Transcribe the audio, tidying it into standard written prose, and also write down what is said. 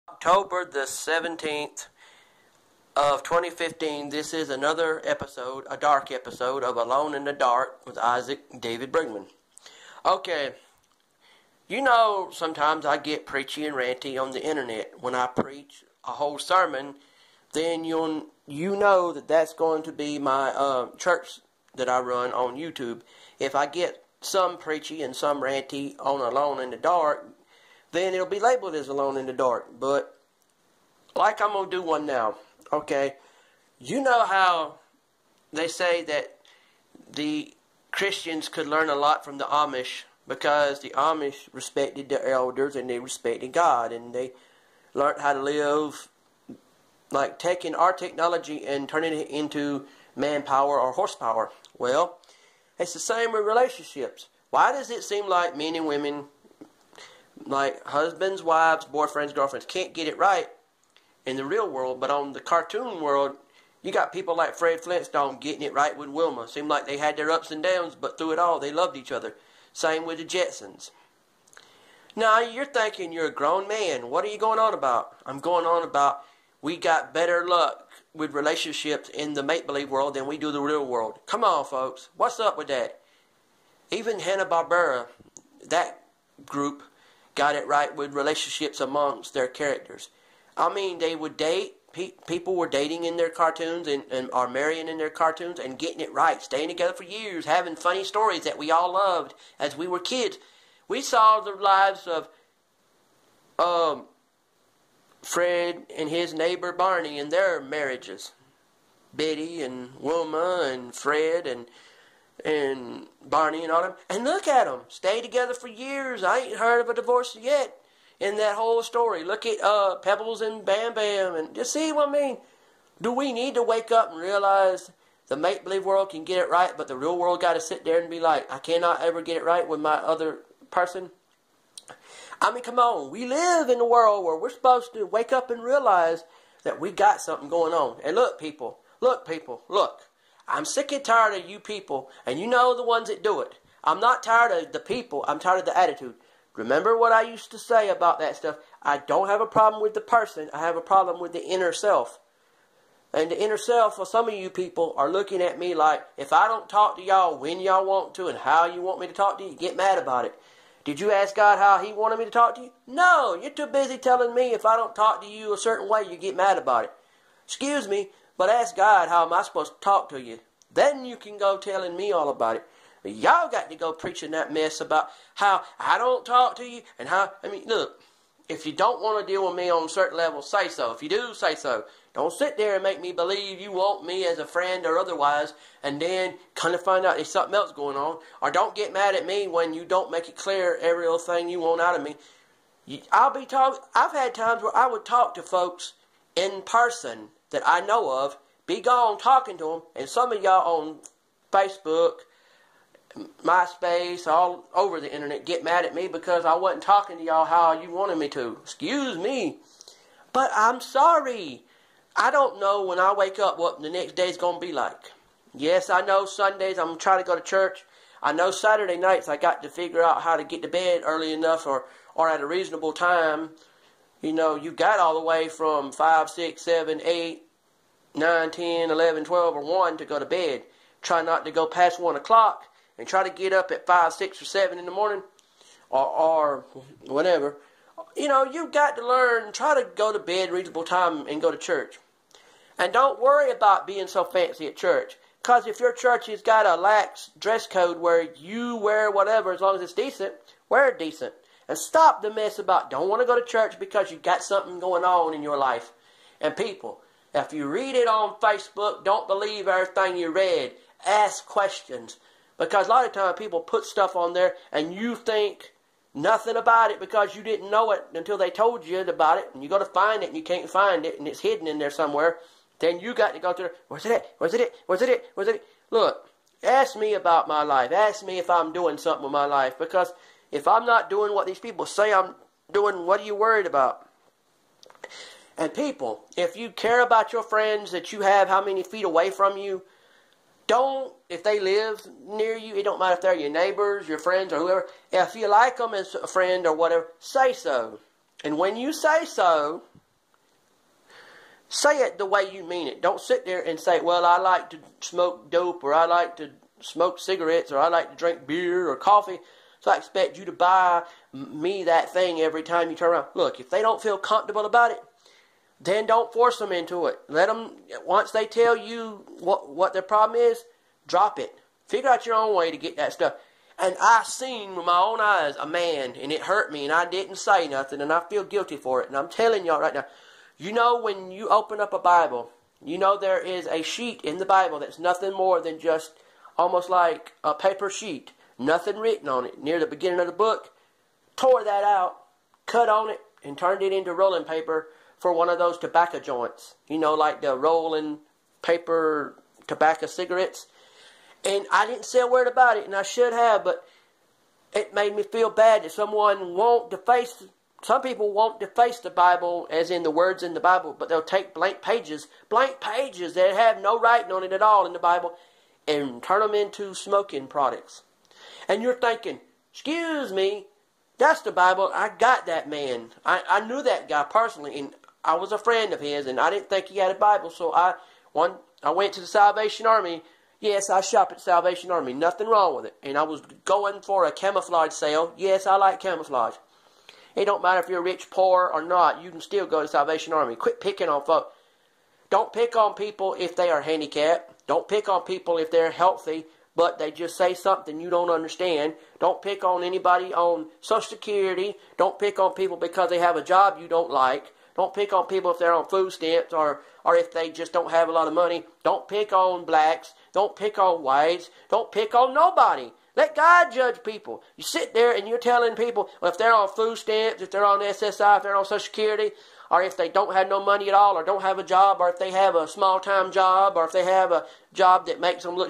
October the 17th of 2015. This is another episode, a dark episode of Alone in the Dark with Isaac David Brigmond. Okay, you know sometimes I get preachy and ranty on the internet. When I preach a whole sermon, then you know that that's going to be my church that I run on YouTube. If I get some preachy and some ranty on Alone in the Dark, then it'll be labeled as Alone in the Dark. But like I'm going to do one now, okay? You know how they say that the Christians could learn a lot from the Amish because the Amish respected their elders and they respected God, and they learned how to live like taking our technology and turning it into manpower or horsepower. Well, it's the same with relationships. Why does it seem like men and women, like husbands, wives, boyfriends, girlfriends, can't get it right in the real world, but on the cartoon world, you got people like Fred Flintstone getting it right with Wilma. Seemed like they had their ups and downs, but through it all, they loved each other. Same with the Jetsons. Now, you're thinking you're a grown man. What are you going on about? I'm going on about we got better luck with relationships in the make-believe world than we do the real world. Come on, folks. What's up with that? Even Hanna-Barbera, that group, got it right with relationships amongst their characters. I mean, they would date. People were dating in their cartoons and are marrying in their cartoons and getting it right, staying together for years, having funny stories that we all loved as we were kids. We saw the lives of Fred and his neighbor Barney and their marriages. Betty and Wilma and Fred and Barney and all them. And look at them. Stay together for years. I ain't heard of a divorce yet in that whole story. Look at Pebbles and Bam Bam. And you see what I mean? Do we need to wake up and realize the make-believe world can get it right, but the real world got to sit there and be like, I cannot ever get it right with my other person? I mean, come on. We live in a world where we're supposed to wake up and realize that we got something going on. And look, people. I'm sick and tired of you people, and you know the ones that do it. I'm not tired of the people. I'm tired of the attitude. Remember what I used to say about that stuff? I don't have a problem with the person. I have a problem with the inner self. And the inner self, for some of you people, are looking at me like, if I don't talk to y'all when y'all want to and how you want me to talk to you, you get mad about it. Did you ask God how He wanted me to talk to you? No, you're too busy telling me if I don't talk to you a certain way, you get mad about it. Excuse me, but ask God how am I supposed to talk to you. Then you can go telling me all about it. But y'all got to go preaching that mess about how I don't talk to you and how, I mean, look, if you don't want to deal with me on a certain level, say so. If you do, say so. Don't sit there and make me believe you want me as a friend or otherwise, and then kind of find out there's something else going on. Or don't get mad at me when you don't make it clear every little thing you want out of me. I've had times where I would talk to folks in person that I know of, be gone talking to them, and some of y'all on Facebook, MySpace, all over the internet get mad at me because I wasn't talking to y'all how you wanted me to. Excuse me. But I'm sorry. I don't know when I wake up what the next day's going to be like. Yes, I know Sundays I'm trying to go to church. I know Saturday nights I got to figure out how to get to bed early enough or at a reasonable time. You know, you got all the way from 5, 6, 7, 8, 9, 10, 11, 12, or 1 to go to bed. Try not to go past 1 o'clock and try to get up at 5, 6, or 7 in the morning or whatever. You know, you got to learn, try to go to bed reasonable time and go to church. And don't worry about being so fancy at church. Because if your church has got a lax dress code where you wear whatever as long as it's decent, wear it decent. And stop the mess about don't want to go to church because you got something going on in your life. And people, if you read it on Facebook, don't believe everything you read. Ask questions. Because a lot of times people put stuff on there and you think nothing about it because you didn't know it until they told you about it. And you go to find it and you can't find it and it's hidden in there somewhere. Then you got to go through, where's it at? Where's it at? Where's it at? Where's it at? Look, ask me about my life. Ask me if I'm doing something with my life. Because if I'm not doing what these people say I'm doing, what are you worried about? And people, if you care about your friends that you have how many feet away from you, don't, if they live near you, it don't matter if they're your neighbors, your friends, or whoever. If you like them as a friend or whatever, say so. And when you say so, Say it the way you mean it. Don't sit there and say, well, I like to smoke dope, or I like to smoke cigarettes, or I like to drink beer or coffee, so I expect you to buy me that thing every time you turn around. Look, if they don't feel comfortable about it, then don't force them into it. Let them, once they tell you what their problem is, drop it. Figure out your own way to get that stuff. And I seen with my own eyes a man, and it hurt me, and I didn't say nothing, and I feel guilty for it. And I'm telling y'all right now, you know, when you open up a Bible, you know there is a sheet in the Bible that's nothing more than just almost like a paper sheet. Nothing written on it. Near the beginning of the book, tore that out, cut on it, and turned it into rolling paper for one of those tobacco joints. You know, like the rolling paper tobacco cigarettes. And I didn't say a word about it, and I should have, but it made me feel bad that someone won't deface. Some people won't deface the Bible, as in the words in the Bible, but they'll take blank pages that have no writing on it at all in the Bible, and turn them into smoking products. And you're thinking, excuse me, that's the Bible. I got that man. I knew that guy personally, and I was a friend of his, and I didn't think he had a Bible, so I went to the Salvation Army. Yes, I shop at Salvation Army. Nothing wrong with it. And I was going for a camouflage sale. Yes, I like camouflage. It don't matter if you're rich, poor, or not. You can still go to Salvation Army. Quit picking on folks. Don't pick on people if they are handicapped. Don't pick on people if they're healthy, but they just say something you don't understand. Don't pick on anybody on Social Security. Don't pick on people because they have a job you don't like. Don't pick on people if they're on food stamps or if they just don't have a lot of money. Don't pick on blacks. Don't pick on whites. Don't pick on nobody. Let God judge people. You sit there and you're telling people, well, if they're on food stamps, if they're on SSI, if they're on Social Security, or if they don't have no money at all, or don't have a job, or if they have a small-time job, or if they have a job that makes them look